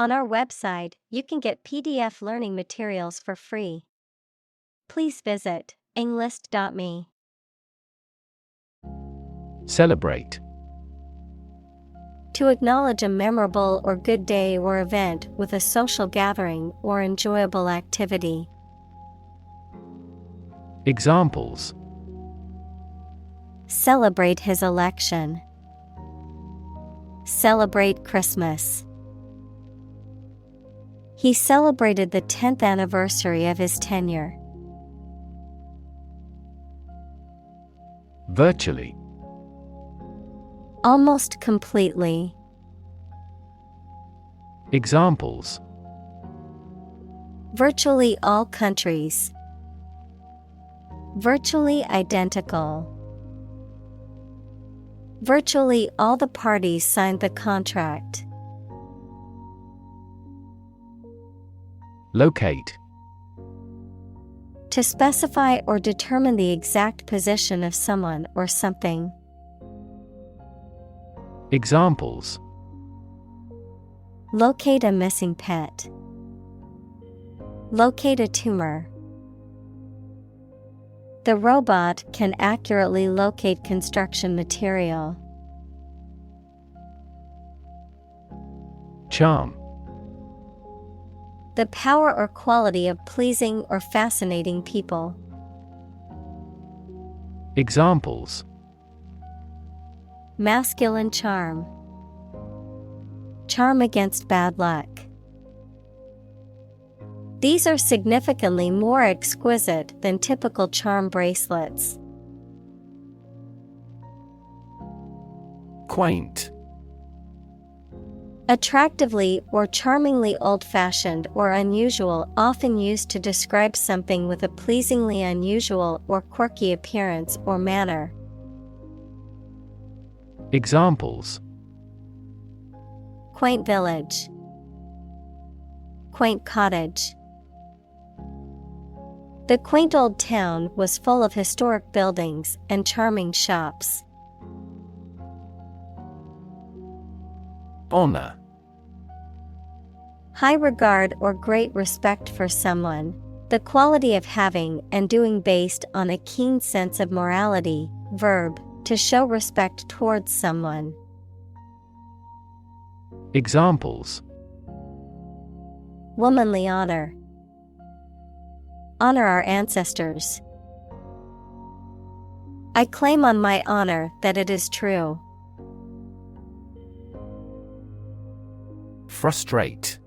On our website, you can get PDF learning materials for free. Please visit englist.me. Celebrate. To acknowledge a memorable or good day or event with a social gathering or enjoyable activity. Examples: Celebrate his election. Celebrate Christmas. He celebrated the 10th anniversary of his tenure. Virtually. Almost completely. Examples: Virtually all countries. Virtually identical. Virtually all the parties signed the contract. Locate. To specify or determine the exact position of someone or something. Examples: Locate a missing pet. Locate a tumor. The robot can accurately locate construction material. Charm. The power or quality of pleasing or fascinating people. Examples: Masculine charm. Charm against bad luck. These are significantly more exquisite than typical charm bracelets. Quaint. Attractively or charmingly old-fashioned or unusual, often used to describe something with a pleasingly unusual or quirky appearance or manner. Examples: Quaint village. Quaint cottage. The quaint old town was full of historic buildings and charming shops. Honor. High regard or great respect for someone, the quality of having and doing based on a keen sense of morality. Verb, to show respect towards someone. Examples: Womanly honor. Honor our ancestors. I claim on my honor that it is true. Frustrate.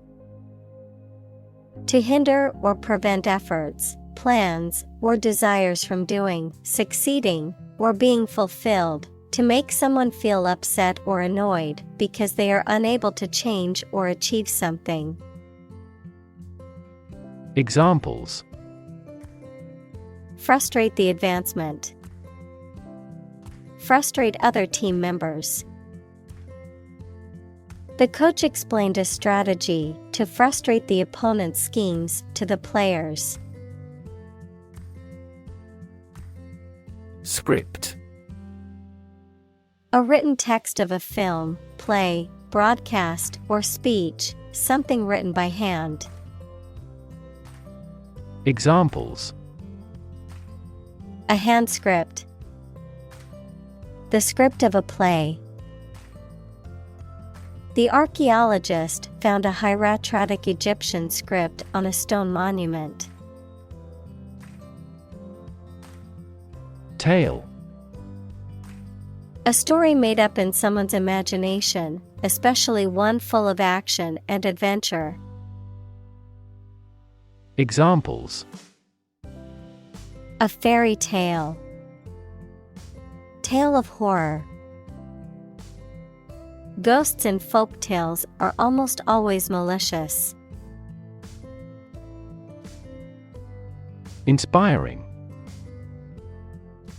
To hinder or prevent efforts, plans, or desires from doing, succeeding, or being fulfilled. To make someone feel upset or annoyed because they are unable to change or achieve something. Examples: Frustrate the advancement. Frustrate other team members. The coach explained a strategy to frustrate the opponent's schemes to the players. Script. A written text of a film, play, broadcast, or speech, something written by hand. Examples: A hand script. The script of a play. The archaeologist found a hieratic Egyptian script on a stone monument. Tale. A story made up in someone's imagination, especially one full of action and adventure. Examples: A fairy tale. Tale of horror. Ghosts in folk tales are almost always malicious. Inspiring.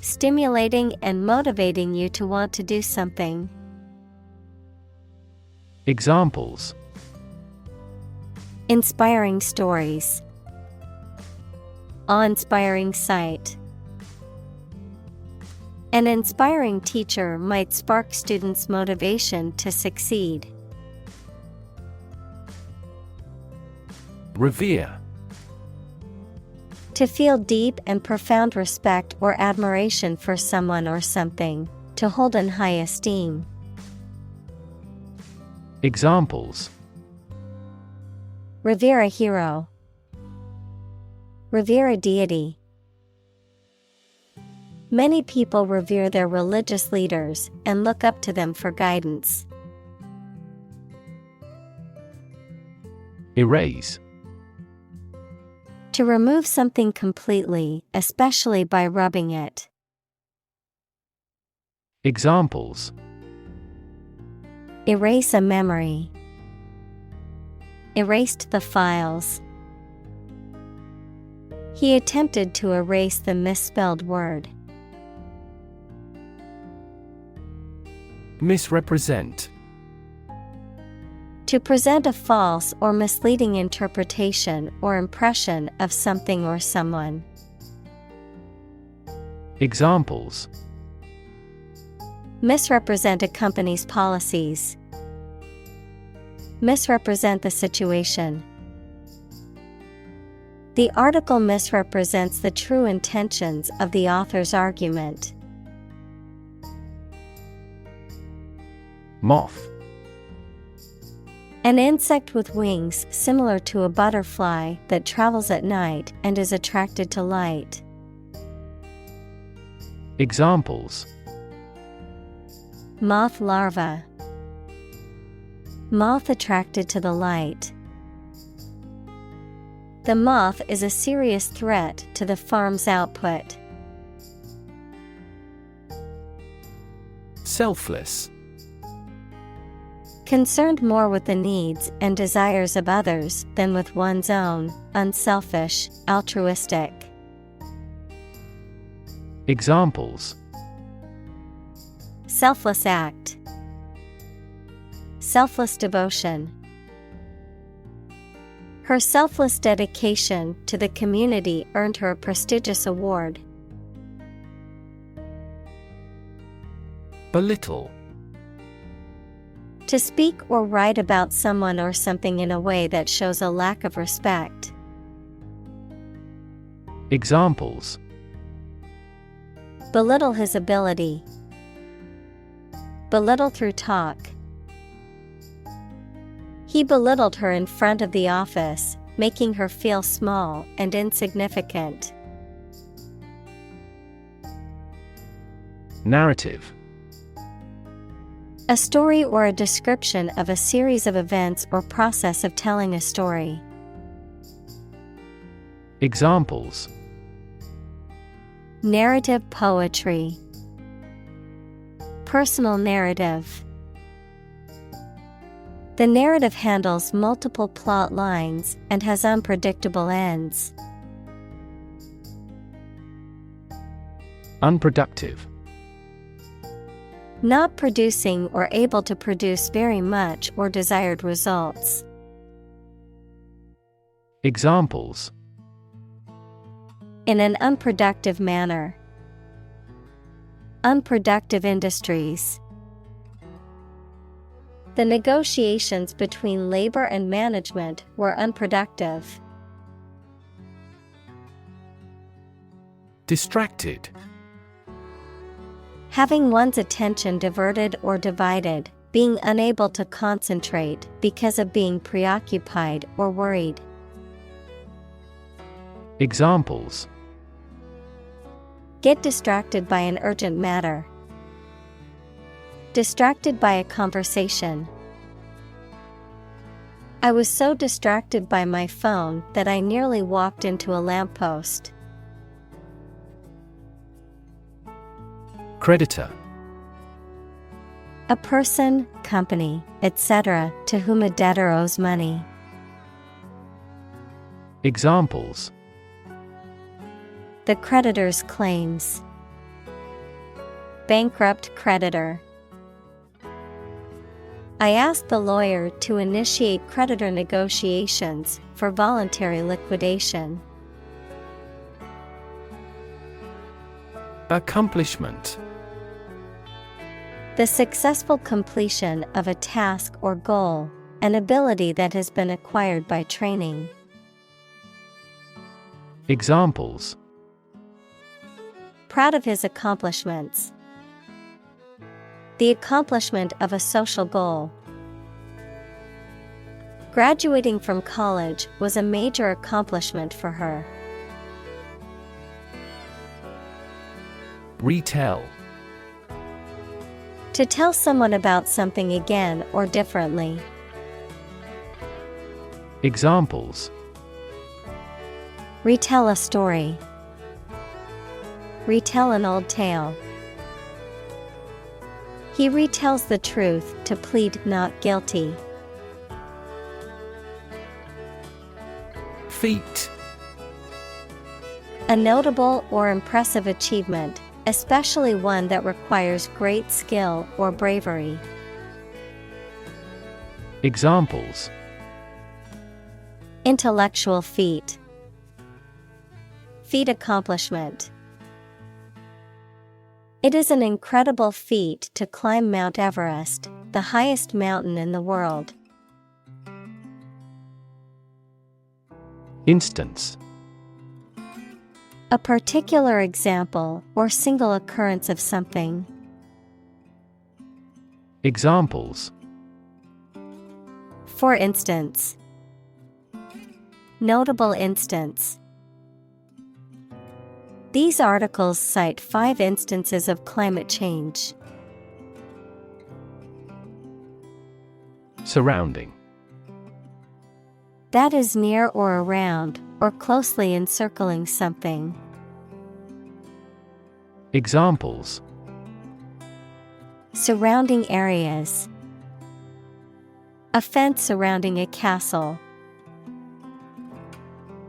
Stimulating and motivating you to want to do something. Examples: Inspiring stories. Awe-inspiring sight. An inspiring teacher might spark students' motivation to succeed. Revere. To feel deep and profound respect or admiration for someone or something, to hold in high esteem. Examples: Revere a hero. Revere a deity. Many people revere their religious leaders and look up to them for guidance. Erase. To remove something completely, especially by rubbing it. Examples: Erase a memory. Erased the files. He attempted to erase the misspelled word. Misrepresent. To present a false or misleading interpretation or impression of something or someone. Examples: Misrepresent a company's policies. Misrepresent the situation. The article misrepresents the true intentions of the author's argument. Moth. An insect with wings similar to a butterfly that travels at night and is attracted to light. Examples: Moth larva. Moth attracted to the light. The moth is a serious threat to the farm's output. Selfless. Concerned more with the needs and desires of others than with one's own, unselfish, altruistic. Examples: Selfless act. Selfless devotion. Her selfless dedication to the community earned her a prestigious award. Belittle. To speak or write about someone or something in a way that shows a lack of respect. Examples: Belittle his ability. Belittle through talk. He belittled her in front of the office, making her feel small and insignificant. Narrative. A story or a description of a series of events or process of telling a story. Examples: Narrative poetry. Personal narrative. The narrative handles multiple plot lines and has unpredictable ends. Unproductive. Not producing or able to produce very much or desired results. Examples: In an unproductive manner. Unproductive industries. The negotiations between labor and management were unproductive. Distracted. Having one's attention diverted or divided, being unable to concentrate because of being preoccupied or worried. Examples: Get distracted by an urgent matter. Distracted by a conversation. I was so distracted by my phone that I nearly walked into a lamppost. Creditor. A person, company, etc., to whom a debtor owes money. Examples: The creditor's claims. Bankrupt creditor. I asked the lawyer to initiate creditor negotiations for voluntary liquidation. Accomplishment. The successful completion of a task or goal, an ability that has been acquired by training. Examples. Proud of his accomplishments. The accomplishment of a social goal. Graduating from college was a major accomplishment for her. Retell. To tell someone about something again or differently. Examples. Retell a story. Retell an old tale. He retells the truth to plead not guilty. Feat. A notable or impressive achievement, especially one that requires great skill or bravery. Examples. Intellectual feat. Feat accomplishment. It is an incredible feat to climb Mount Everest, the highest mountain in the world. Instance. A particular example or single occurrence of something. Examples. For instance. Notable instance. These articles cite 5 instances of climate change. Surrounding. That is near or around, or closely encircling something. Examples. Surrounding areas. A fence surrounding a castle.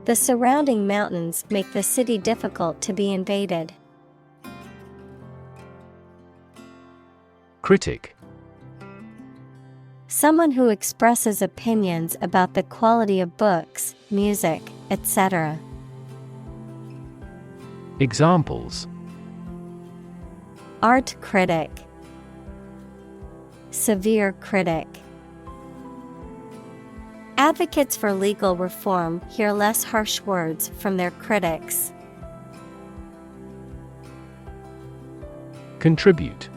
The surrounding mountains make the city difficult to be invaded. Critic. Someone who expresses opinions about the quality of books, music, etc. Examples. Art critic. Severe critic. Advocates for legal reform hear less harsh words from their critics. Contribute.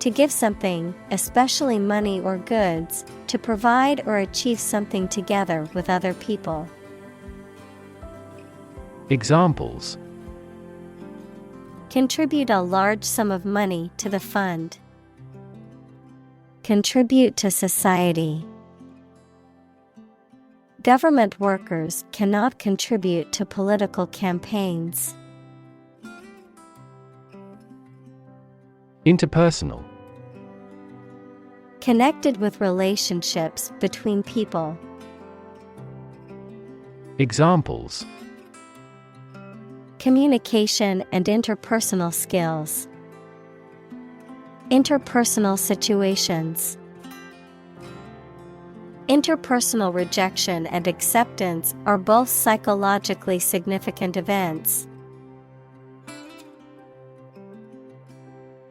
To give something, especially money or goods, to provide or achieve something together with other people. Examples. Contribute a large sum of money to the fund. Contribute to society. Government workers cannot contribute to political campaigns. Interpersonal. Connected with relationships between people. Examples. Communication and interpersonal skills. Interpersonal situations. Interpersonal rejection and acceptance are both psychologically significant events.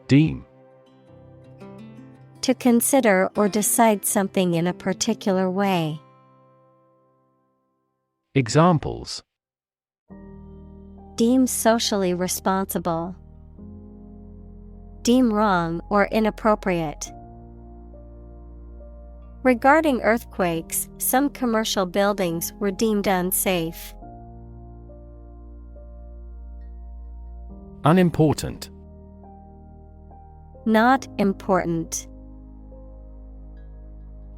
Deem. To consider or decide something in a particular way. Examples. Deem socially responsible. Deem wrong or inappropriate. Regarding earthquakes, some commercial buildings were deemed unsafe. Unimportant. Not important.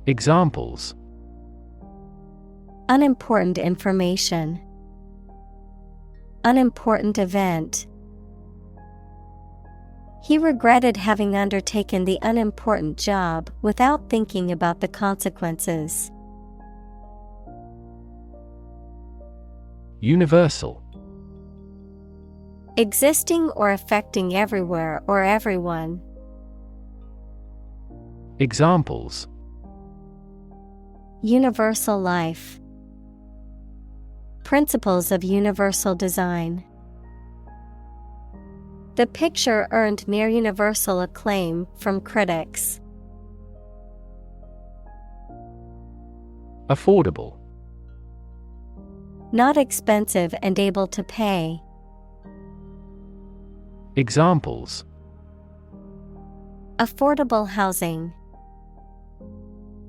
Examples. Unimportant information. Unimportant event. He regretted having undertaken the unimportant job without thinking about the consequences. Universal. Existing or affecting everywhere or everyone. Examples. Universal life. Principles of universal design. The picture earned near universal acclaim from critics. Affordable. Not expensive and able to pay. Examples: Affordable housing.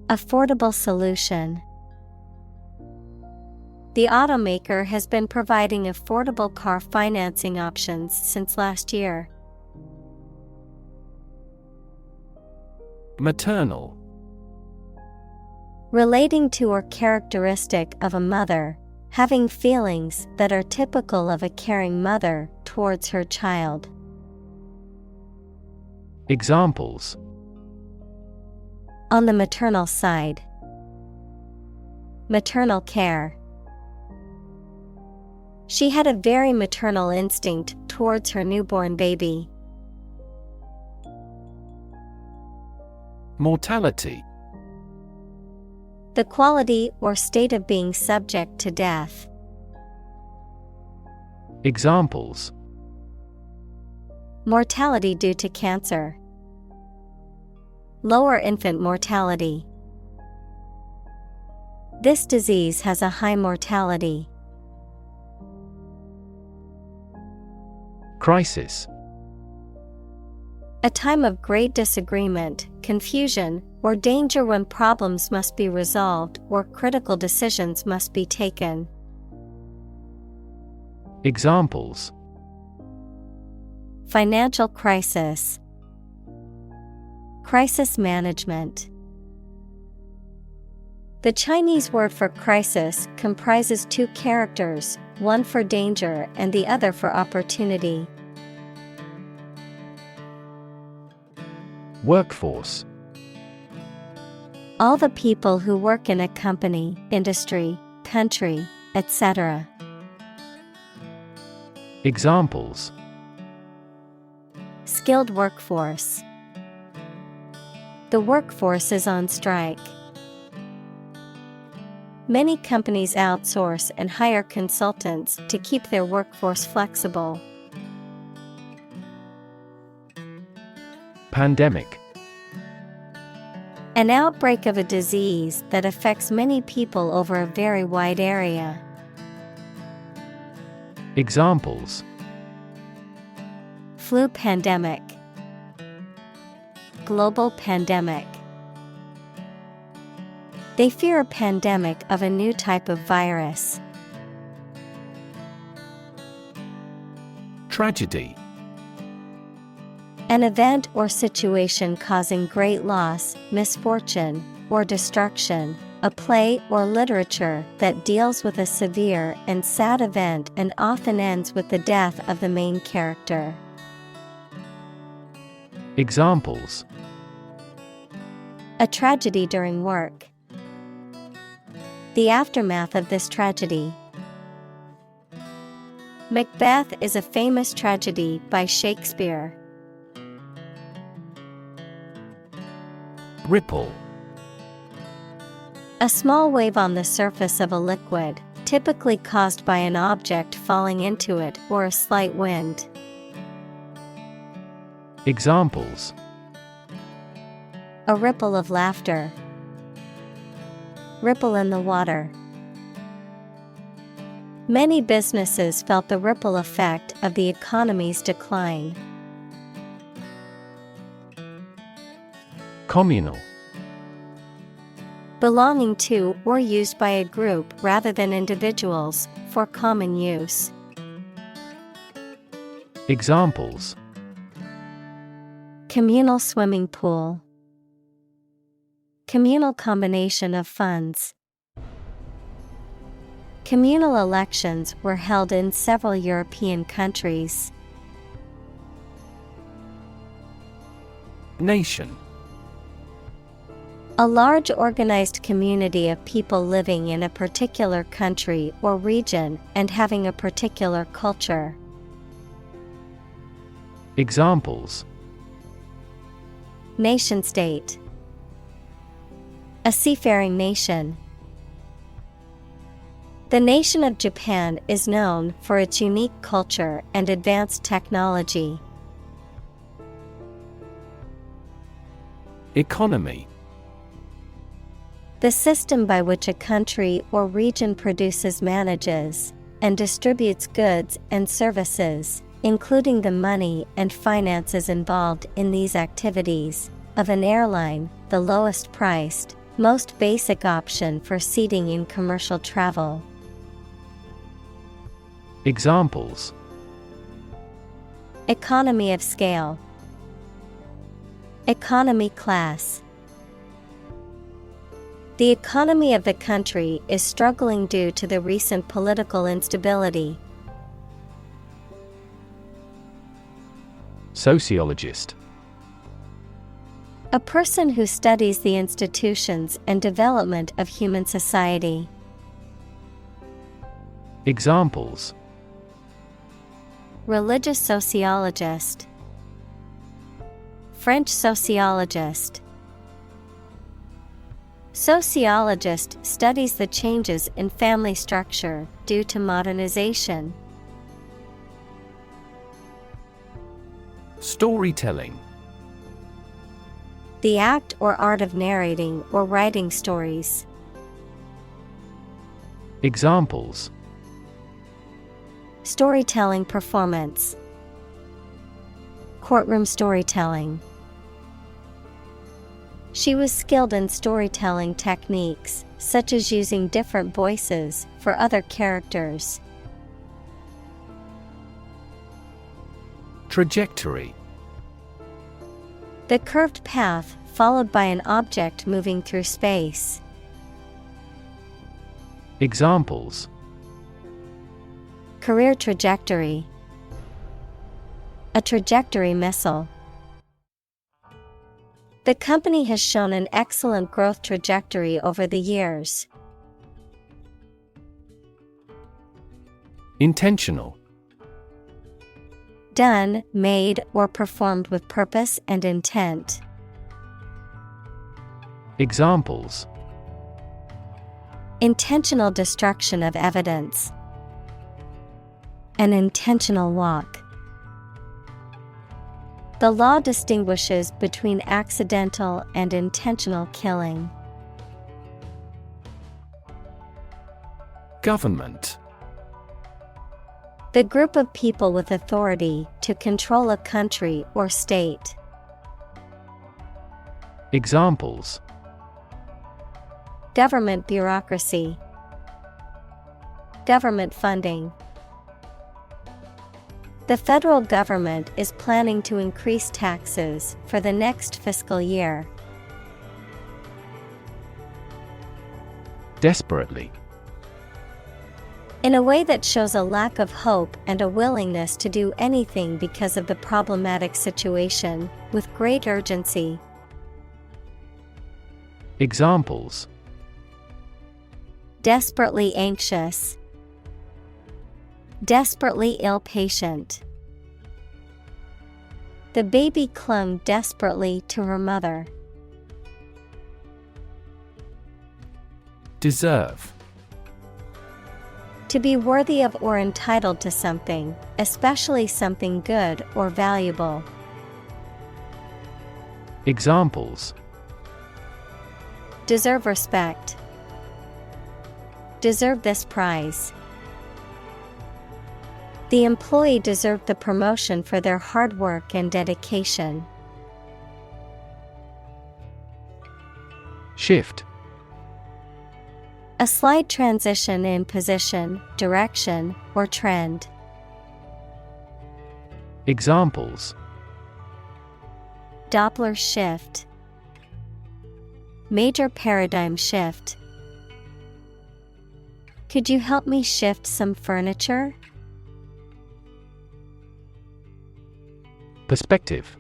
Affordable solution. The automaker has been providing affordable car financing options since last year. Maternal. Relating to or characteristic of a mother, having feelings that are typical of a caring mother towards her child. Examples: On the maternal side. Maternal care. She had a very maternal instinct towards her newborn baby. Mortality. The quality or state of being subject to death. Examples: Mortality due to cancer. Lower infant mortality. This disease has a high mortality. Crisis. A time of great disagreement, confusion, or danger when problems must be resolved or critical decisions must be taken. Examples: Financial crisis. Crisis management. The Chinese word for crisis comprises two characters, one for danger and the other for opportunity. Workforce. All the people who work in a company, industry, country, etc. Examples: Skilled workforce. The workforce is on strike. Many companies outsource and hire consultants to keep their workforce flexible. Pandemic. An outbreak of a disease that affects many people over a very wide area. Examples: Flu pandemic. Global pandemic. They fear a pandemic of a new type of virus. Tragedy. An event or situation causing great loss, misfortune, or destruction. A play or literature that deals with a severe and sad event and often ends with the death of the main character. Examples: A tragedy during work. The aftermath of this tragedy. Macbeth is a famous tragedy by Shakespeare. Ripple. A small wave on the surface of a liquid, typically caused by an object falling into it or a slight wind. Examples: A ripple of laughter. Ripple in the water. Many businesses felt the ripple effect of the economy's decline. Communal. Belonging to or used by a group rather than individuals, for common use. Examples: Communal swimming pool. Communal combination of funds. Communal elections were held in several European countries. Nation. A large organized community of people living in a particular country or region and having a particular culture. Examples: Nation-state. A seafaring nation. The nation of Japan is known for its unique culture and advanced technology. Economy. The system by which a country or region produces, manages, and distributes goods and services, including the money and finances involved in these activities, of an airline, the lowest priced, most basic option for seating in commercial travel. Examples: Economy of scale, economy class. The economy of the country is struggling due to the recent political instability. Sociologist. A person who studies the institutions and development of human society. Examples: Religious sociologist, French sociologist. Sociologist studies the changes in family structure due to modernization. Storytelling. The act or art of narrating or writing stories. Examples: Storytelling performance, courtroom storytelling. She was skilled in storytelling techniques, such as using different voices for other characters. Trajectory. The curved path followed by an object moving through space. Examples: Career trajectory, a trajectory missile. The company has shown an excellent growth trajectory over the years. Intentional. Done, made, or performed with purpose and intent. Examples: Intentional destruction of evidence, an intentional walk. The law distinguishes between accidental and intentional killing. Government. The group of people with authority to control a country or state. Examples: Government bureaucracy, government funding. The federal government is planning to increase taxes for the next fiscal year. Desperately. In a way that shows a lack of hope and a willingness to do anything because of the problematic situation, with great urgency. Examples: Desperately anxious, desperately ill patient. The baby clung desperately to her mother. Deserve. To be worthy of or entitled to something, especially something good or valuable. Examples: Deserve respect, deserve this prize. The employee deserved the promotion for their hard work and dedication. Shift. A slight transition in position, direction, or trend. Examples: Doppler shift, major paradigm shift. Could you help me shift some furniture? Perspective.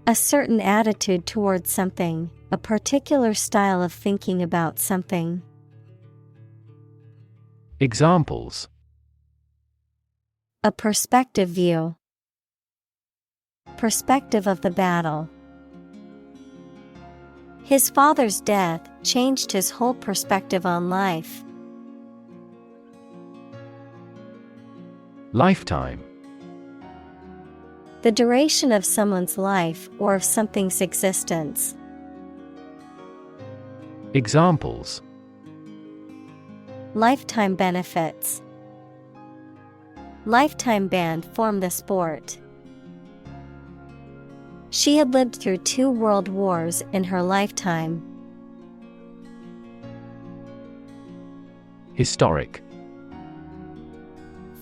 A certain attitude towards something, a particular style of thinking about something. Examples: A perspective view, perspective of the battle. His father's death changed his whole perspective on life. Lifetime. The duration of someone's life or of something's existence. Examples: lifetime benefits. Lifetime ban formed the sport. She had lived through 2 world wars in her lifetime. Historic.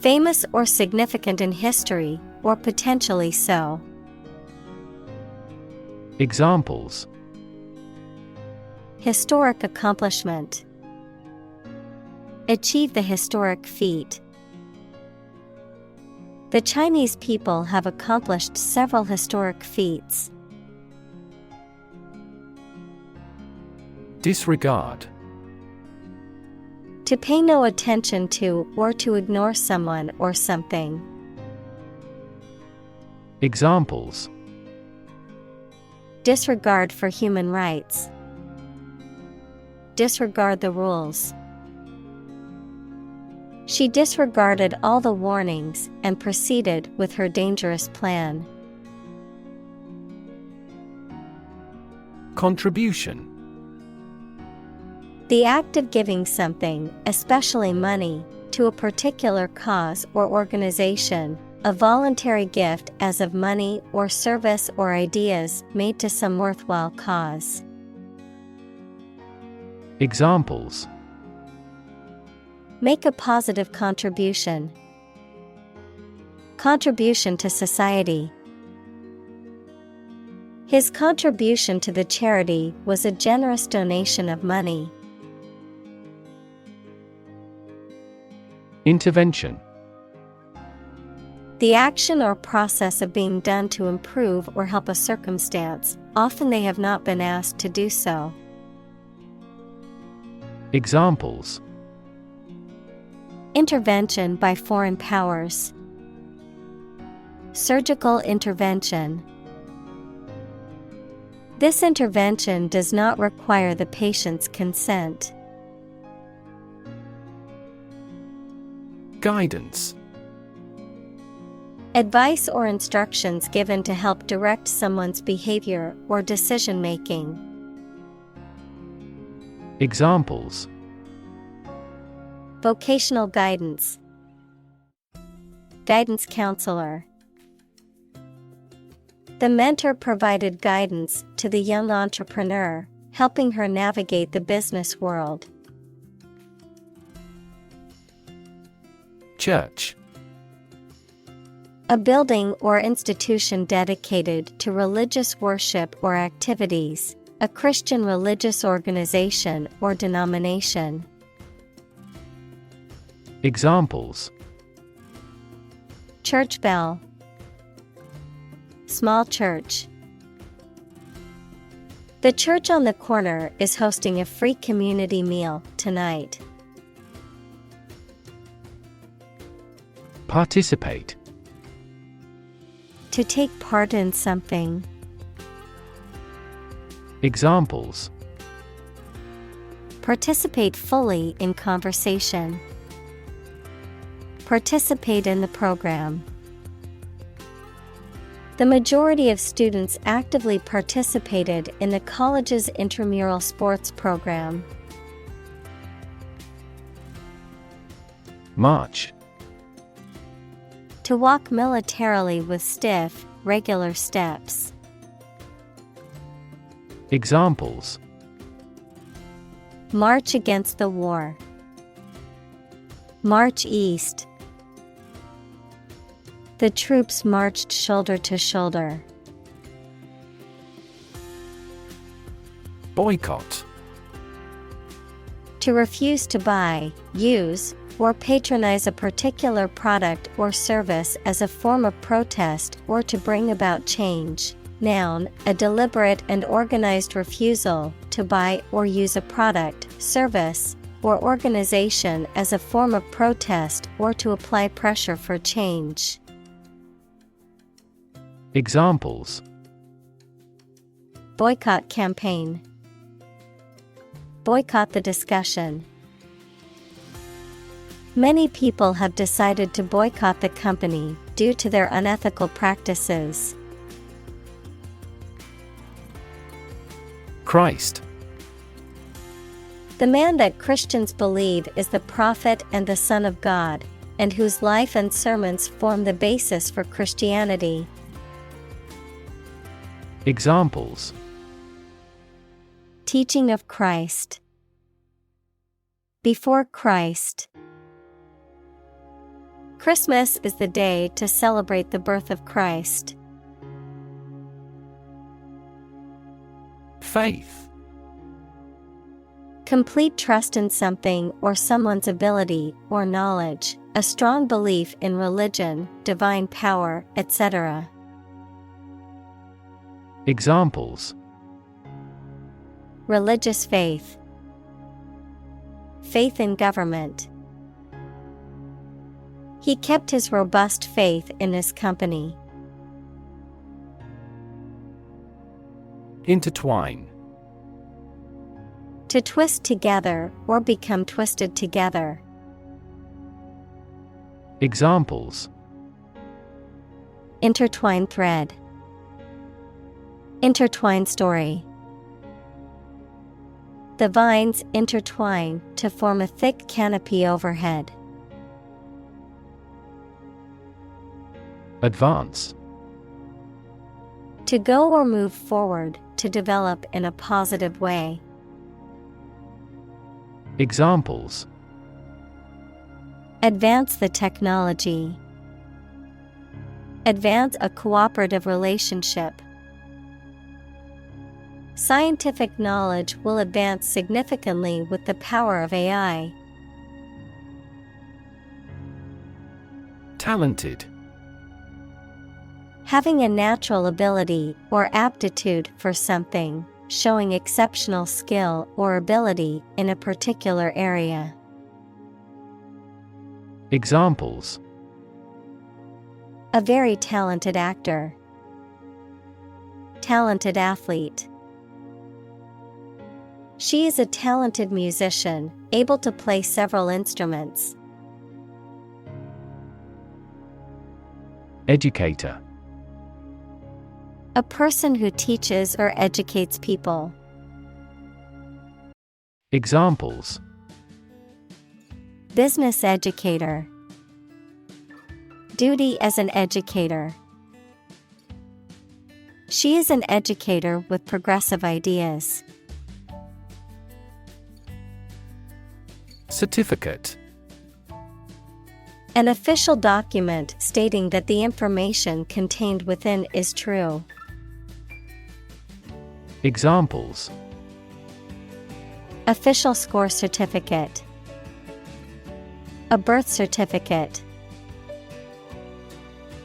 Famous or significant in history, or potentially so. Examples: historic accomplishment. Achieve the historic feat. The Chinese people have accomplished several historic feats. Disregard. To pay no attention to or to ignore someone or something. Examples: disregard for human rights. Disregard the rules. She disregarded all the warnings and proceeded with her dangerous plan. Contribution. The act of giving something, especially money, to a particular cause or organization, a voluntary gift as of money or service or ideas made to some worthwhile cause. Examples: make a positive contribution. Contribution to society. His contribution to the charity was a generous donation of money. Intervention. The action or process of being done to improve or help a circumstance, often they have not been asked to do so. Examples: intervention by foreign powers. Surgical intervention. This intervention does not require the patient's consent. Guidance. Advice or instructions given to help direct someone's behavior or decision-making. Examples: vocational guidance. Guidance counselor. The mentor provided guidance to the young entrepreneur, helping her navigate the business world. Church. A building or institution dedicated to religious worship or activities, a Christian religious organization or denomination. Examples: church bell. Small church. The church on the corner is hosting a free community meal tonight. Participate. To take part in something. Examples: participate fully in conversation. Participate in the program. The majority of students actively participated in the college's intramural sports program. March. To walk militarily with stiff, regular steps. Examples: march against the war. March east. The troops marched shoulder to shoulder. Boycott. To refuse to buy, use, or patronize a particular product or service as a form of protest or to bring about change. Noun, a deliberate and organized refusal to buy or use a product, service, or organization as a form of protest or to apply pressure for change. Examples: boycott campaign. Boycott the discussion. Many people have decided to boycott the company due to their unethical practices. Christ. The man that Christians believe is the prophet and the Son of God, and whose life and sermons form the basis for Christianity. Examples: Teaching of Christ. Before Christ. Christmas is the day to celebrate the birth of Christ. Faith. Complete trust in something or someone's ability or knowledge, a strong belief in religion, divine power, etc. Examples: Religious faith. Faith in government. He kept his robust faith in his company. Intertwine. To twist together or become twisted together. Examples: Intertwined thread. Intertwined story. The vines intertwine to form a thick canopy overhead. Advance. To go or move forward, to develop in a positive way. Examples: Advance the technology. Advance a cooperative relationship. Scientific knowledge will advance significantly with the power of AI. Talented. Having a natural ability or aptitude for something, showing exceptional skill or ability in a particular area. Examples: A very talented actor. Talented athlete. She is a talented musician, able to play several instruments. Educator. A person who teaches or educates people. Examples: Business educator. Duty as an educator. She is an educator with progressive ideas. Certificate. An official document stating that the information contained within is true. Examples: Official score certificate. A birth certificate.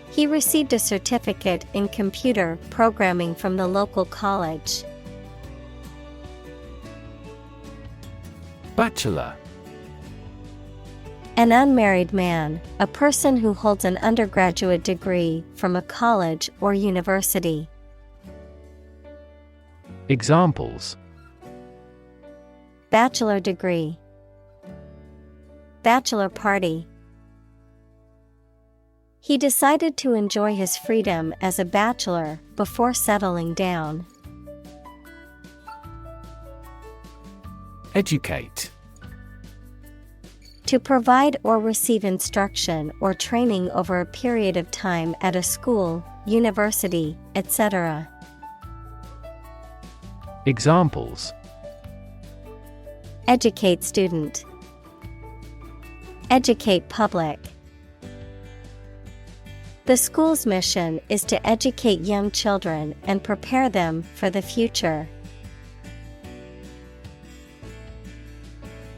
He received a certificate in computer programming from the local college. Bachelor. An unmarried man, a person who holds an undergraduate degree from a college or university. Examples: Bachelor degree. Bachelor party. He decided to enjoy his freedom as a bachelor before settling down. Educate. To provide or receive instruction or training over a period of time at a school, university, etc. Examples: Educate student. Educate public. The school's mission is to educate young children and prepare them for the future.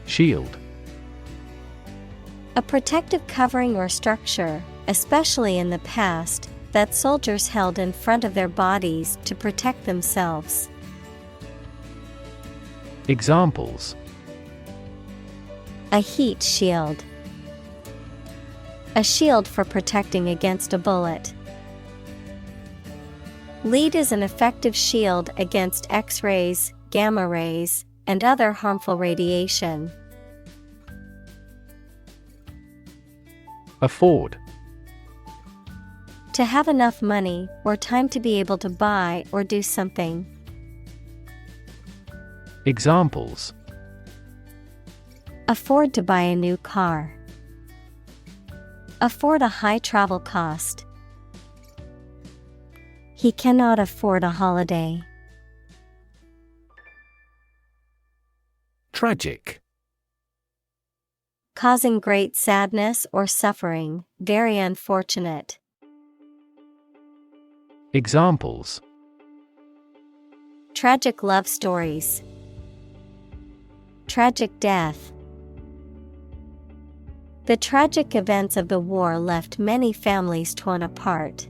Shield. A protective covering or structure, especially in the past, that soldiers held in front of their bodies to protect themselves. Examples: A heat shield. A shield for protecting against a bullet. Lead is an effective shield against X-rays, gamma rays, and other harmful radiation. Afford. To have enough money or time to be able to buy or do something. Examples: Afford to buy a new car. Afford a high travel cost. He cannot afford a holiday. Tragic. Causing great sadness or suffering, very unfortunate. Examples: Tragic love stories. Tragic death. The tragic events of the war left many families torn apart.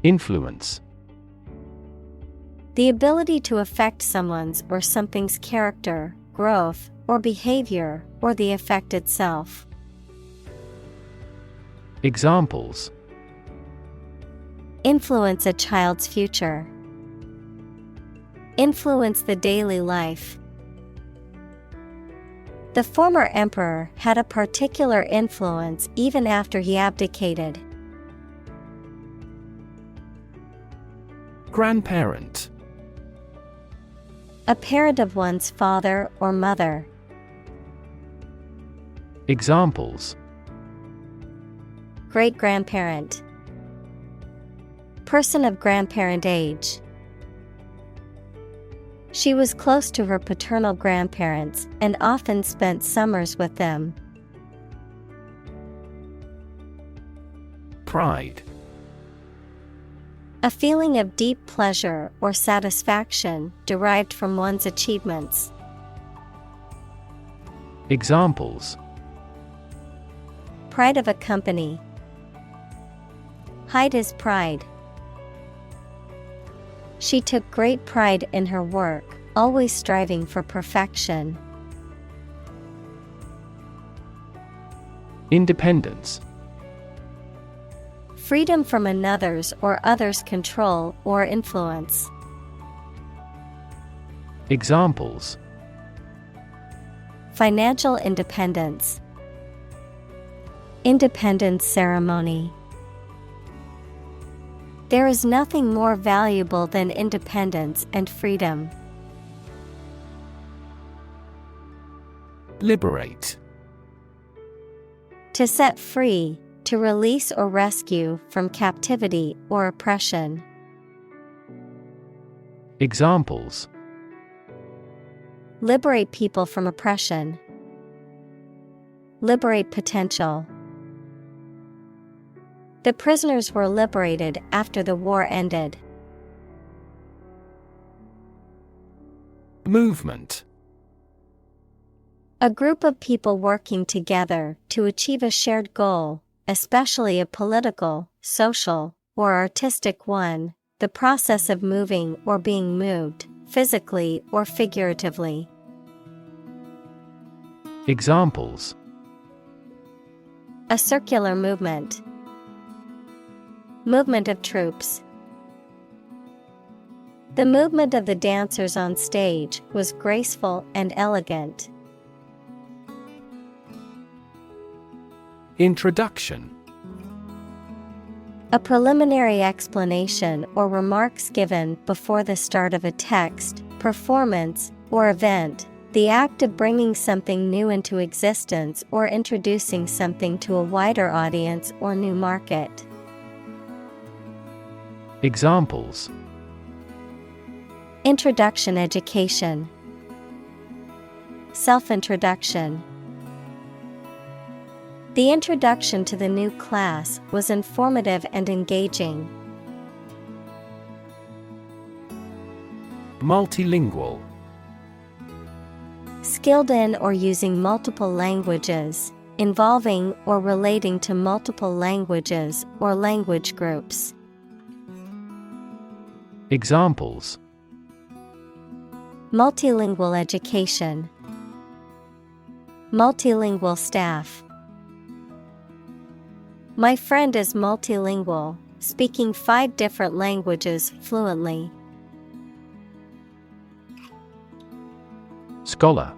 Influence. The ability to affect someone's or something's character, growth, or behavior, or the effect itself. Examples: Influence a child's future. Influence the daily life. The former emperor had a particular influence even after he abdicated. Grandparent. A parent of one's father or mother. Examples: Great-grandparent. Person of grandparent age. She was close to her paternal grandparents and often spent summers with them. Pride. A feeling of deep pleasure or satisfaction derived from one's achievements. Examples: Pride of a company. Hide his pride. She took great pride in her work, always striving for perfection. Independence. Freedom from another's or others' control or influence. Examples: Financial independence. Independence ceremony. There is nothing more valuable than independence and freedom. Liberate. To set free, to release or rescue from captivity or oppression. Examples: Liberate people from oppression. Liberate potential. The prisoners were liberated after the war ended. Movement. A group of people working together to achieve a shared goal, especially a political, social, or artistic one, the process of moving or being moved, physically or figuratively. Examples: A circular movement. Movement of troops. The movement of the dancers on stage was graceful and elegant. Introduction. A preliminary explanation or remarks given before the start of a text, performance, or event, the act of bringing something new into existence or introducing something to a wider audience or new market. Examples: Introduction education. Self-introduction. The introduction to the new class was informative and engaging. Multilingual. Skilled in or using multiple languages, involving or relating to multiple languages or language groups. Examples: Multilingual education. Multilingual staff. My friend is multilingual, speaking 5 different languages fluently. Scholar.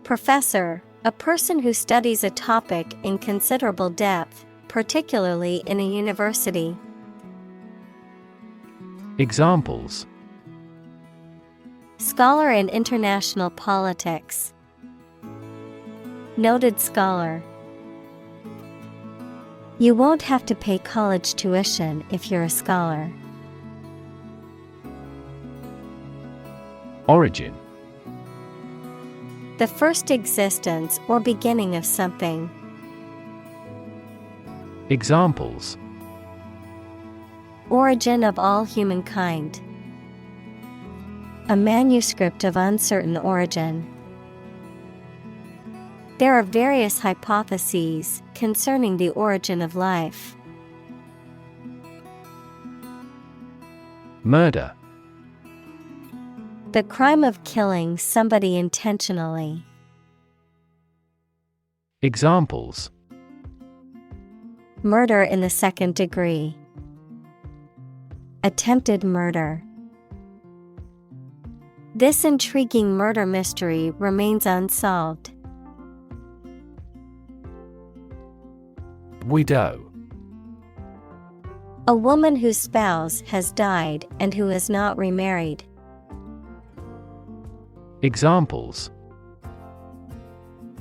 Professor, a person who studies a topic in considerable depth, particularly in a university. Examples: Scholar in international politics. Noted scholar. You won't have to pay college tuition if you're a scholar. Origin. The first existence or beginning of something. Examples. Origin of all humankind. A manuscript of uncertain origin. There are various hypotheses concerning the origin of life. Murder. The crime of killing somebody intentionally. Examples. Murder in the second degree. Attempted murder. This intriguing murder mystery remains unsolved. Widow. A woman whose spouse has died and who is not remarried. Examples.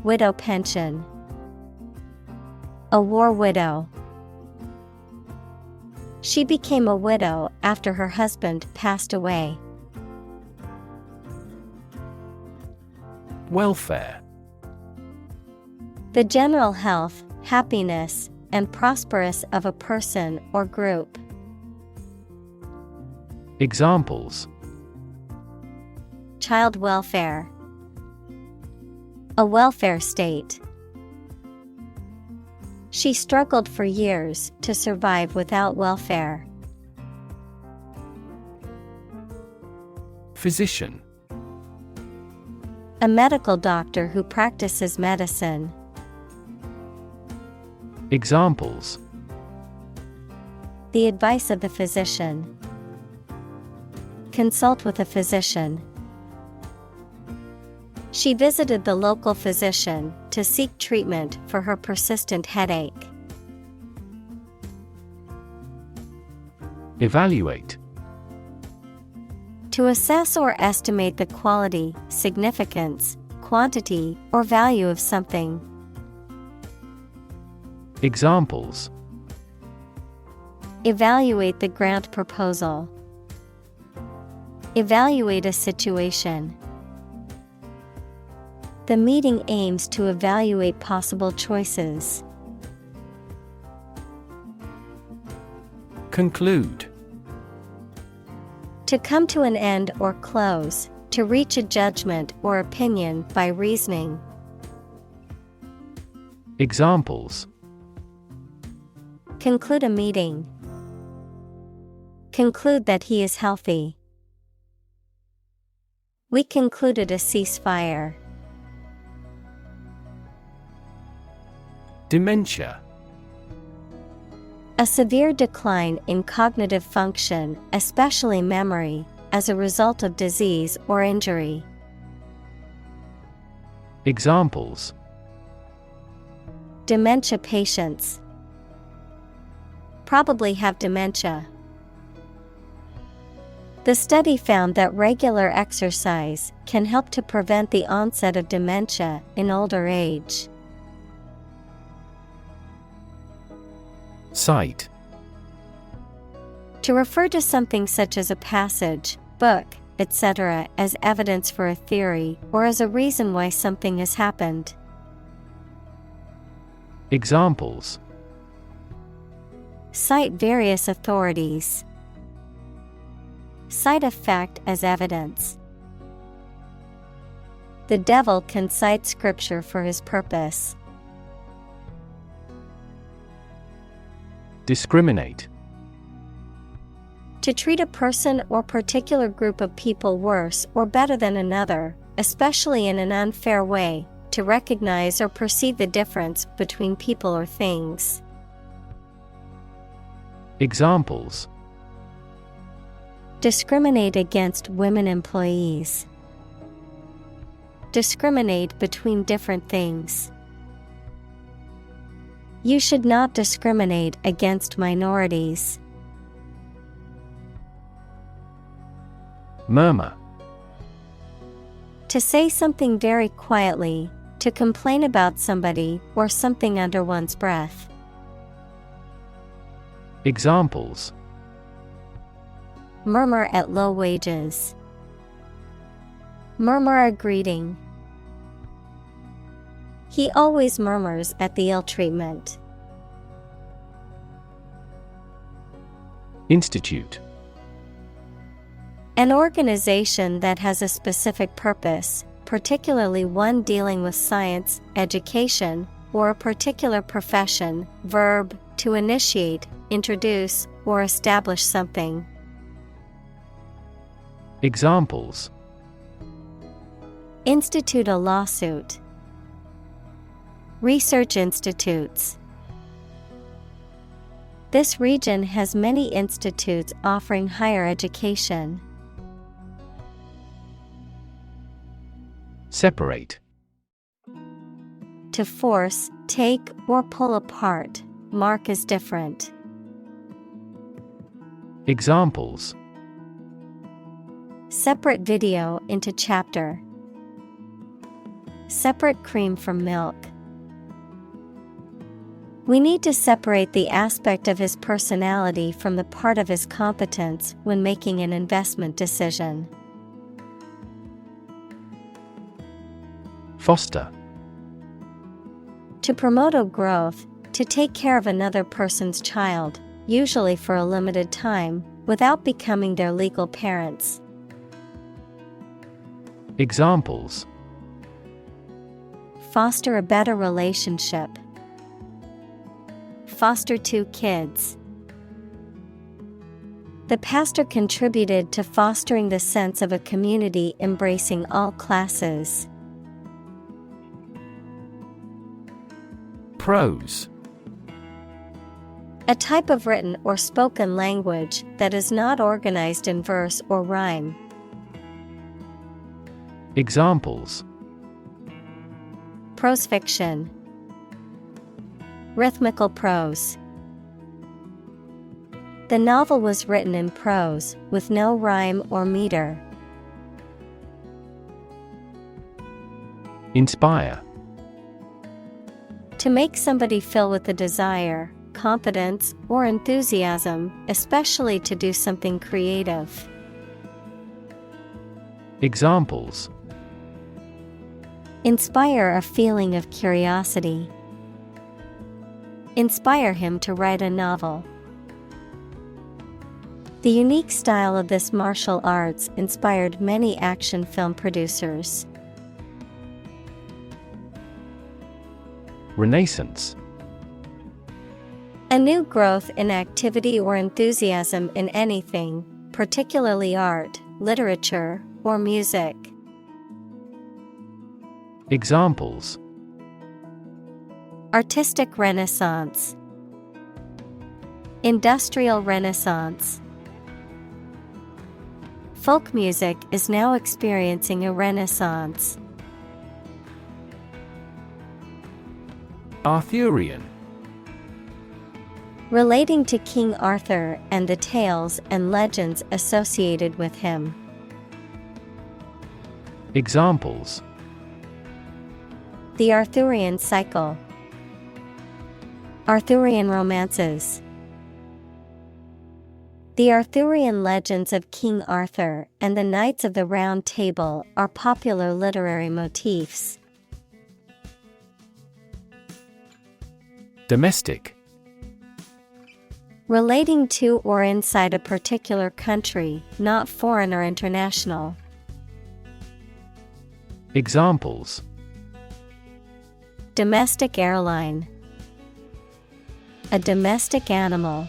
Widow pension. A war widow. She became a widow after her husband passed away. Welfare. The general health, happiness, and prosperous of a person or group. Examples. Child welfare. A welfare state. She struggled for years to survive without welfare. Physician. A medical doctor who practices medicine. Examples. The advice of the physician. Consult with a physician. She visited the local physician to seek treatment for her persistent headache. Evaluate. To assess or estimate the quality, significance, quantity, or value of something. Examples. Evaluate the grant proposal. Evaluate a situation. The meeting aims to evaluate possible choices. Conclude. To come to an end or close, to reach a judgment or opinion by reasoning. Examples. Conclude a meeting. Conclude that he is healthy. We concluded a ceasefire. Dementia. A severe decline in cognitive function, especially memory, as a result of disease or injury. Examples. Dementia patients probably have dementia. The study found that regular exercise can help to prevent the onset of dementia in older age. Cite. To refer to something such as a passage, book, etc. as evidence for a theory or as a reason why something has happened. Examples. Cite various authorities. Cite a fact as evidence. The devil can cite scripture for his purpose. Discriminate. To treat a person or particular group of people worse or better than another, especially in an unfair way, to recognize or perceive the difference between people or things. Examples. Discriminate against women employees. Discriminate between different things. You should not discriminate against minorities. Murmur. To say something very quietly, to complain about somebody or something under one's breath. Examples: Murmur at low wages. Murmur a greeting. He always murmurs at the ill treatment. Institute. An organization that has a specific purpose, particularly one dealing with science, education, or a particular profession. Verb, to initiate, introduce, or establish something. Examples: Institute a lawsuit. Research institutes. This region has many institutes offering higher education. Separate. To force, take, or pull apart, mark as different. Examples: Separate video into chapter. Separate cream from milk. We need to separate the aspect of his personality from the part of his competence when making an investment decision. Foster. To promote a growth, to take care of another person's child, usually for a limited time, without becoming their legal parents. Examples: Foster a better relationship. Foster 2 kids. The pastor contributed to fostering the sense of a community embracing all classes. Prose. A type of written or spoken language that is not organized in verse or rhyme. Examples: Prose fiction. Rhythmical prose. The novel was written in prose, with no rhyme or meter. Inspire. To make somebody feel with the desire, confidence, or enthusiasm, especially to do something creative. Examples: Inspire a feeling of curiosity. Inspire him to write a novel. The unique style of this martial arts inspired many action film producers. Renaissance. A new growth in activity or enthusiasm in anything, particularly art, literature, or music. Examples: Artistic Renaissance. Industrial Renaissance. Folk music is now experiencing a renaissance. Arthurian. Relating to King Arthur and the tales and legends associated with him. Examples: The Arthurian cycle. Arthurian romances. The Arthurian legends of King Arthur and the Knights of the Round Table are popular literary motifs. Domestic. Relating to or inside a particular country, not foreign or international. Examples: Domestic airline. A domestic animal.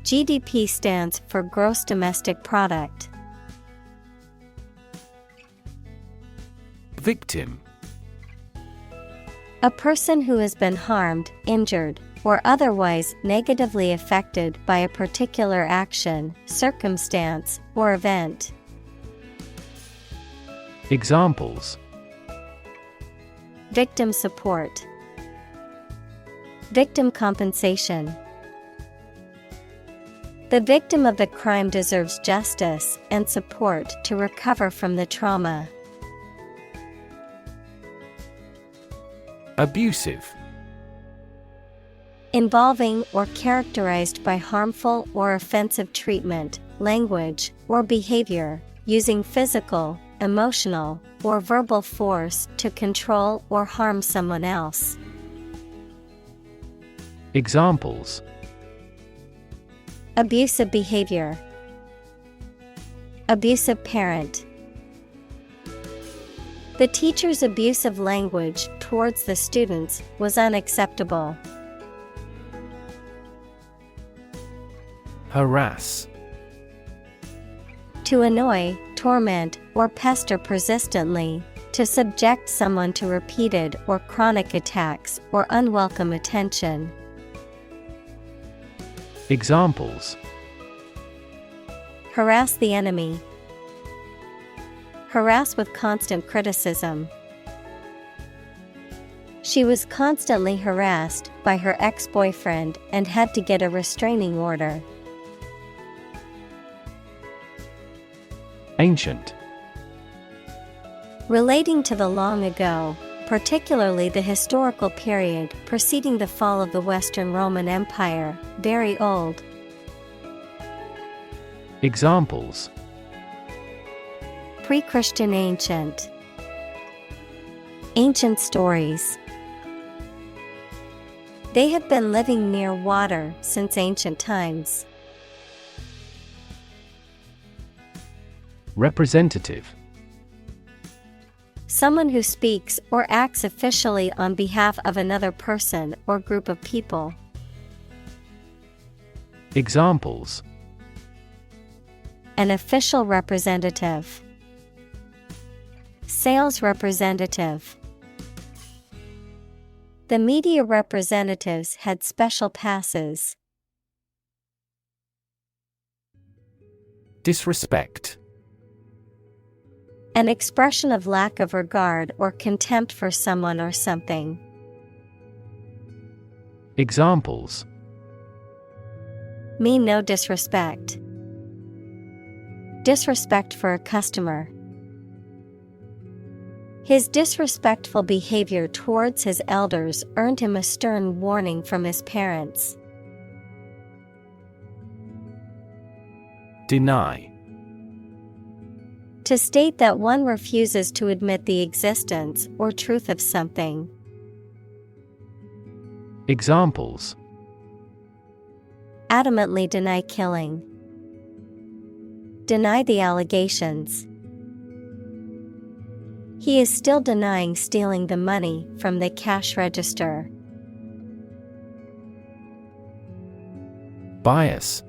GDP stands for gross domestic product. Victim. A person who has been harmed, injured, or otherwise negatively affected by a particular action, circumstance, or event. Examples: Victim support. Victim compensation. The victim of the crime deserves justice and support to recover from the trauma. Abusive. Involving or characterized by harmful or offensive treatment, language, or behavior, using physical, emotional, or verbal force to control or harm someone else. Examples: abusive behavior, abusive parent. The teacher's abusive language towards the students was unacceptable. Harass. To annoy, torment, or pester persistently, to subject someone to repeated or chronic attacks or unwelcome attention. Examples: harass the enemy, harass with constant criticism. She was constantly harassed by her ex-boyfriend and had to get a restraining order. Ancient. Relating to the long ago, particularly the historical period preceding the fall of the Western Roman Empire, very old. Examples: pre-Christian ancient, ancient stories. They have been living near water since ancient times. Representative. Someone who speaks or acts officially on behalf of another person or group of people. Examples: an official representative, sales representative. The media representatives had special passes. Disrespect. An expression of lack of regard or contempt for someone or something. Examples: mean no disrespect, disrespect for a customer. His disrespectful behavior towards his elders earned him a stern warning from his parents. Deny. To state that one refuses to admit the existence or truth of something. Examples: adamantly deny killing, deny the allegations. He is still denying stealing the money from the cash register. Bias.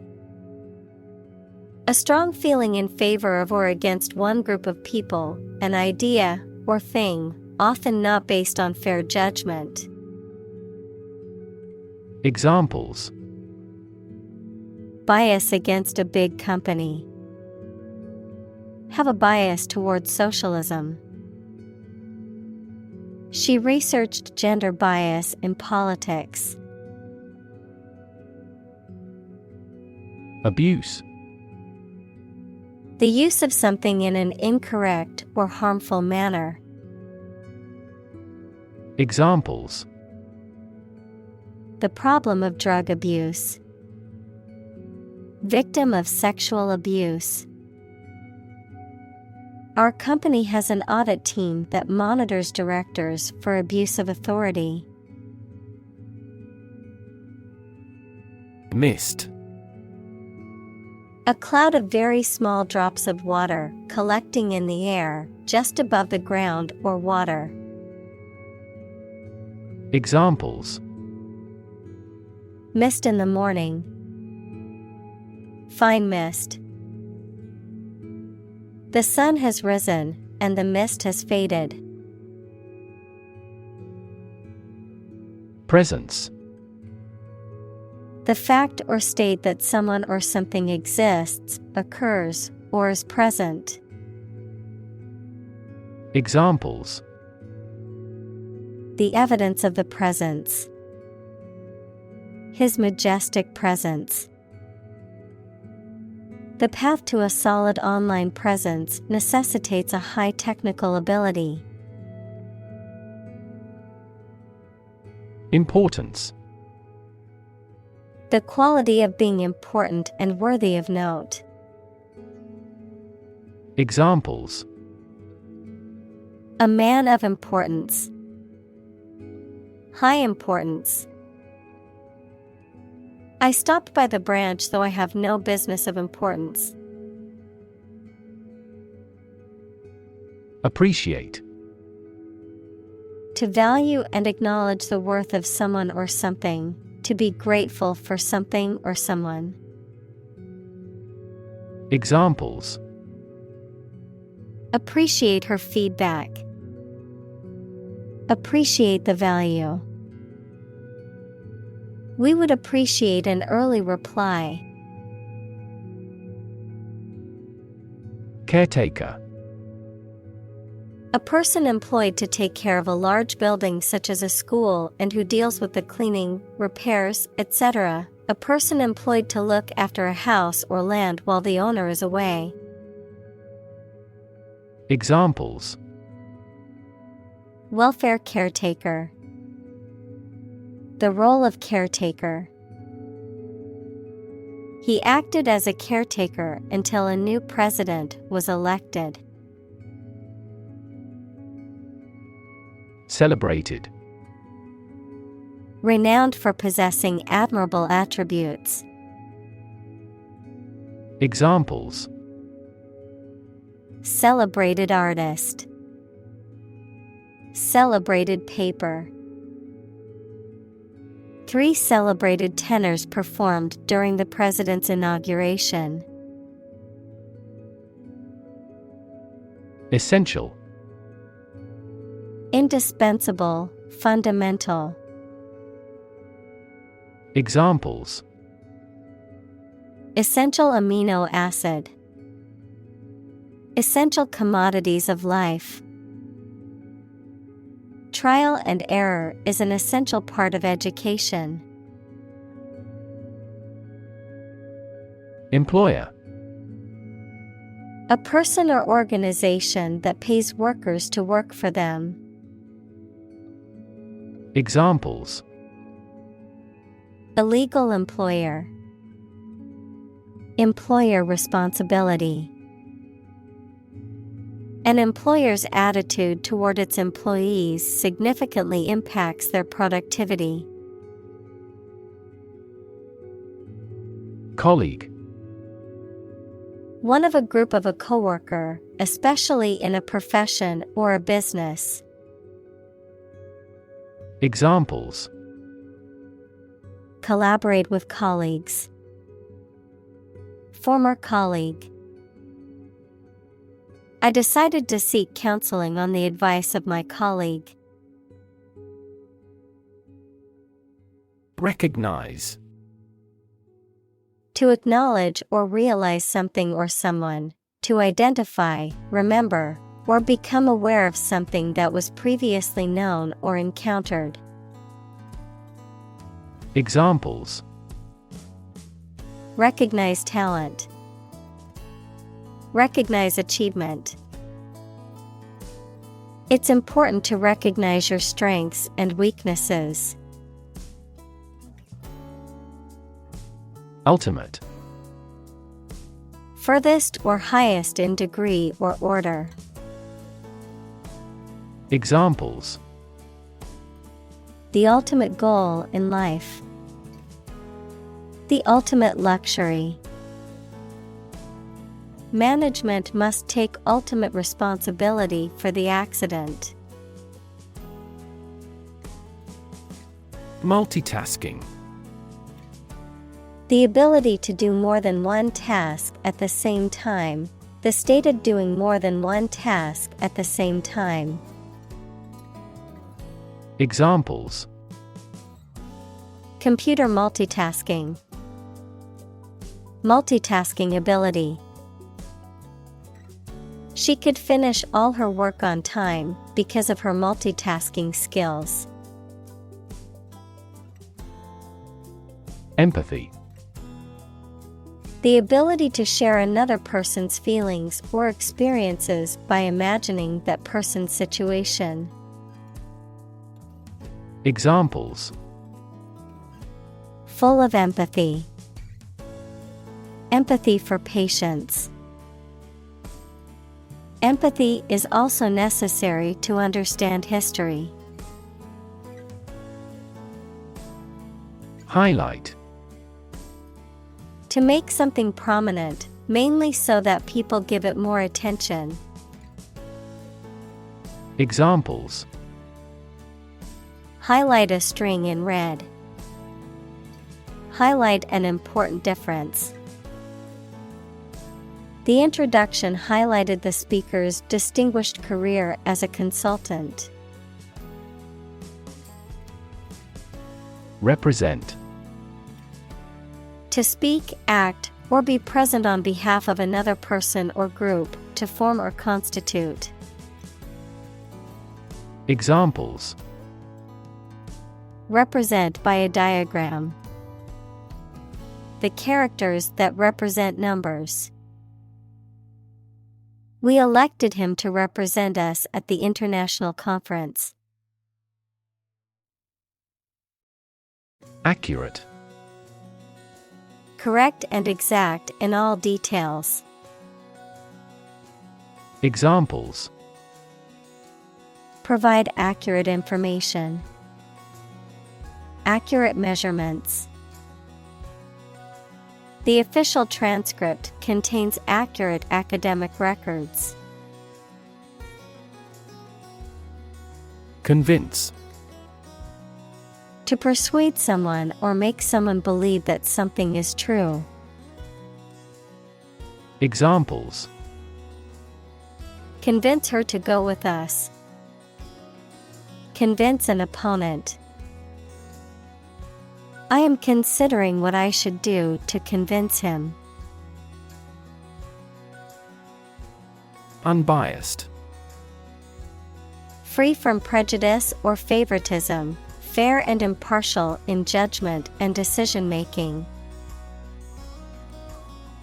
A strong feeling in favor of or against one group of people, an idea, or thing, often not based on fair judgment. Examples: bias against a big company. Have a bias towards socialism. She researched gender bias in politics. Abuse. The use of something in an incorrect or harmful manner. Examples: the problem of drug abuse. Victim of sexual abuse. Our company has an audit team that monitors directors for abuse of authority. Mist. A cloud of very small drops of water collecting in the air, just above the ground or water. Examples: mist in the morning. Fine mist. The sun has risen, and the mist has faded. Presence. The fact or state that someone or something exists, occurs, or is present. Examples: the evidence of the presence. His majestic presence. The path to a solid online presence necessitates a high technical ability. Importance. The quality of being important and worthy of note. Examples. A man of importance. High importance. I stopped by the branch though I have no business of importance. Appreciate. To value and acknowledge the worth of someone or something, to be grateful for something or someone. Examples. Appreciate her feedback. Appreciate the value. We would appreciate an early reply. Caretaker. A person employed to take care of a large building such as a school and who deals with the cleaning, repairs, etc. A person employed to look after a house or land while the owner is away. Examples. Welfare caretaker. The role of caretaker. He acted as a caretaker until a new president was elected. Celebrated. Renowned for possessing admirable attributes. Examples. Celebrated artist. Celebrated paper. 3 celebrated tenors performed during the president's inauguration. Essential. Indispensable, fundamental. Examples. Essential amino acid. Essential commodities of life. Trial and error is an essential part of education. Employer. A person or organization that pays workers to work for them. Examples. Illegal employer. Employer responsibility. An employer's attitude toward its employees significantly impacts their productivity. Colleague. One of a group of a coworker, especially in a profession or a business. Examples. Collaborate with colleagues. Former colleague. I decided to seek counseling on the advice of my colleague. Recognize. To acknowledge or realize something or someone, to identify, remember, or become aware of something that was previously known or encountered. Examples. Recognize talent. Recognize achievement. It's important to recognize your strengths and weaknesses. Ultimate. Furthest or highest in degree or order. Examples. The ultimate goal in life. The ultimate luxury. Management must take ultimate responsibility for the accident. Multitasking. The ability to do more than one task at the same time. The state of doing more than one task at the same time. Examples. Computer multitasking. Multitasking ability. She could finish all her work on time because of her multitasking skills. Empathy. The ability to share another person's feelings or experiences by imagining that person's situation. Examples: Full of empathy. Empathy for patients. Empathy is also necessary to understand history. Highlight. To make something prominent, mainly so that people give it more attention. Examples: Highlight a string in red. Highlight an important difference. The introduction highlighted the speaker's distinguished career as a consultant. Represent. To speak, act, or be present on behalf of another person or group, to form or constitute. Examples: Represent by a diagram. The characters that represent numbers. We elected him to represent us at the international conference. Accurate. Correct and exact in all details. Examples: Provide accurate information. Accurate measurements. The official transcript contains accurate academic records. Convince. To persuade someone or make someone believe that something is true. Examples: Convince her to go with us. Convince an opponent. I am considering what I should do to convince him. Unbiased. Free from prejudice or favoritism, fair and impartial in judgment and decision-making.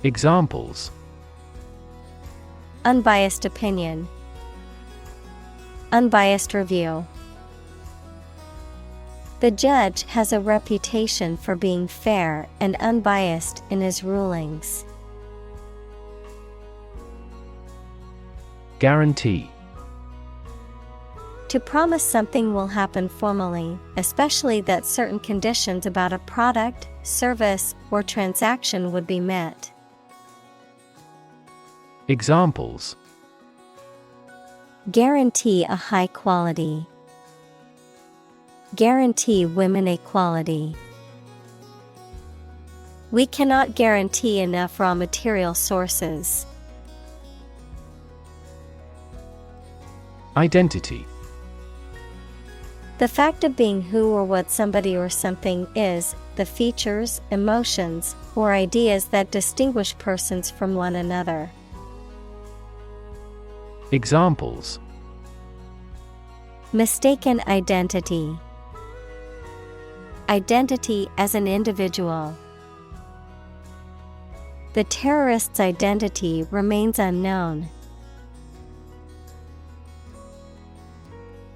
Examples: Unbiased opinion. Unbiased review. The judge has a reputation for being fair and unbiased in his rulings. Guarantee. To promise something will happen formally, especially that certain conditions about a product, service, or transaction would be met. Examples: Guarantee a high quality. Guarantee women equality. We cannot guarantee enough raw material sources. Identity. The fact of being who or what somebody or something is, the features, emotions, or ideas that distinguish persons from one another. Examples: Mistaken identity. Identity as an individual. The terrorist's identity remains unknown.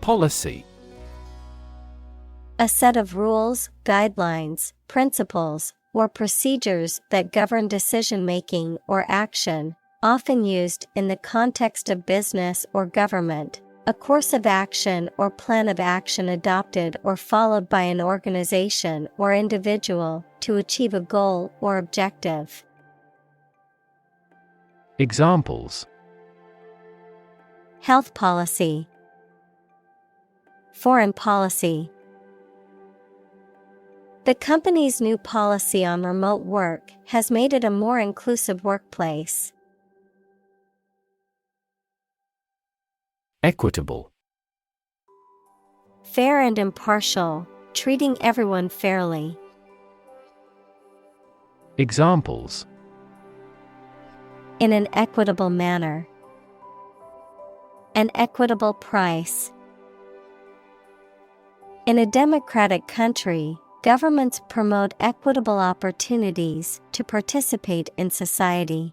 Policy. A set of rules, guidelines, principles, or procedures that govern decision-making or action, often used in the context of business or government. A course of action or plan of action adopted or followed by an organization or individual to achieve a goal or objective. Examples: Health policy. Foreign policy. The company's new policy on remote work has made it a more inclusive workplace. Equitable. Fair and impartial, treating everyone fairly. Examples: In an equitable manner. An equitable price. In a democratic country, Governments promote equitable opportunities to participate in society.